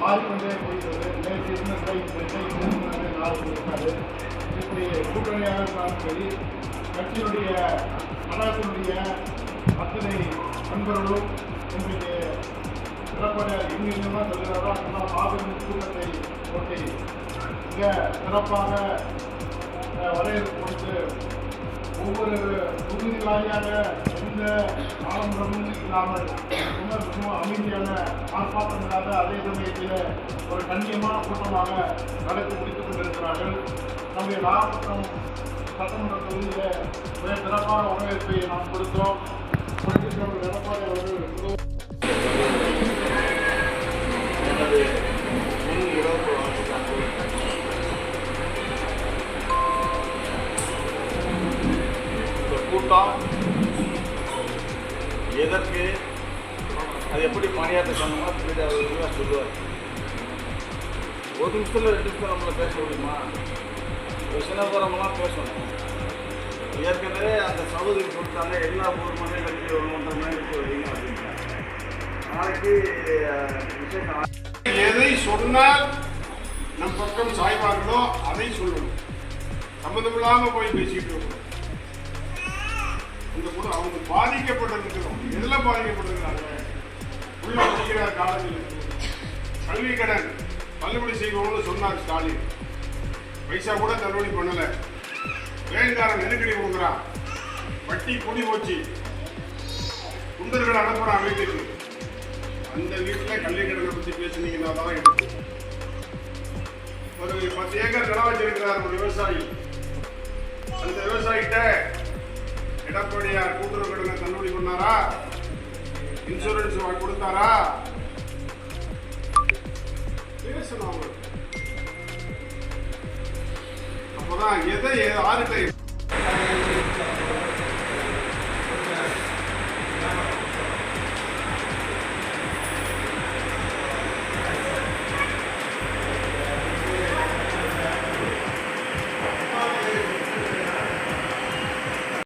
மாறிக்கொண்டே போகிறது. நேற்று இருந்த நாளைக்கு இருக்காது. இப்படி கூட்டணியாக இருந்தாலும் சரி, கட்சியினுடைய அரசினுடைய அத்தனை நண்பர்களும் இன்றைக்கு சிறப்பாக எங்கெங்கெல்லாம் சொல்கிறாரோ அங்கெல்லாம் மாபெரும் கூட்டத்தை போட்டி மிக சிறப்பாக வரவேற்பு கொடுத்து ஒவ்வொரு தொகுதி வாரியாக எந்த ஆடம்பரமும் இல்லாமல் மிகவும் அமைதியான ஆர்ப்பாட்டம் இல்லாத அதே சமயத்தில் ஒரு கண்ணியமான கூட்டமாக நடத்தி முடித்துக் கொண்டிருக்கிறார்கள். நம்முடைய நாகப்பட்டினம் சட்டமன்ற தொகுதியில் மிக சிறப்பான வரவேற்பை நாம் கொடுத்தோம். புரட்சித்தலைவர் எடப்பாடி அவர்கள் கூட்டம் எதற்கு அது எப்படி பணியாற்ற சொன்னோமோ அவர் சொல்லுவார். ஒரு நிமிஷத்தில் 2 நிமிஷம் நம்மளை பேச முடியுமா? சின்னபுரமெல்லாம் பேசணும். ஏற்கனவே அந்த சகோதரி கொடுத்தாங்க எல்லா ஊர் மணி கட்சி 1.5 மணி நேரத்துக்கு வைங்க அப்படின்ட்டாங்க. நாளைக்கு எதை சொன்னால் நம் பக்கம் சாய்வார்களோ அதை சொல்லணும். சம்மந்தமில்லாமல் போய் பேசிக்கிட்டு இருக்கணும். இந்த கூட அவங்க பாதிக்கப்பட்டிருக்கிறோம். எதில் பாதிக்கப்பட்டிருக்கிறாங்க? உள்ள படிக்கிற காலேஜில் கல்வி கடன் தள்ளுபடி செய்வோம்னு சொன்னார் ஸ்டாலின். பைசா கூட தள்ளுபடி பண்ணலை. வேன்காரன் நெருக்கடி கொடுக்குறான். வட்டி கூடி போச்சு. குண்டர்கள் அனுப்புறான் வீட்டுக்கு. அந்த வீட்டில் கல்வி கடனை பற்றி பேசுனீங்கன்னா தான் எடுக்கும். ஒரு 10 ஏக்கர் நிலம் வச்சிருக்கிறார் ஒரு விவசாயி. அந்த விவசாயிகிட்ட எடப்பாடியார் கூட்டுறவு கடனை தள்ளுபடி பண்ணாரா? இன்சூரன்ஸ் கொடுத்தாரா? பேசணும் அவங்க. அப்பதான் எதை யாருக்கிட்ட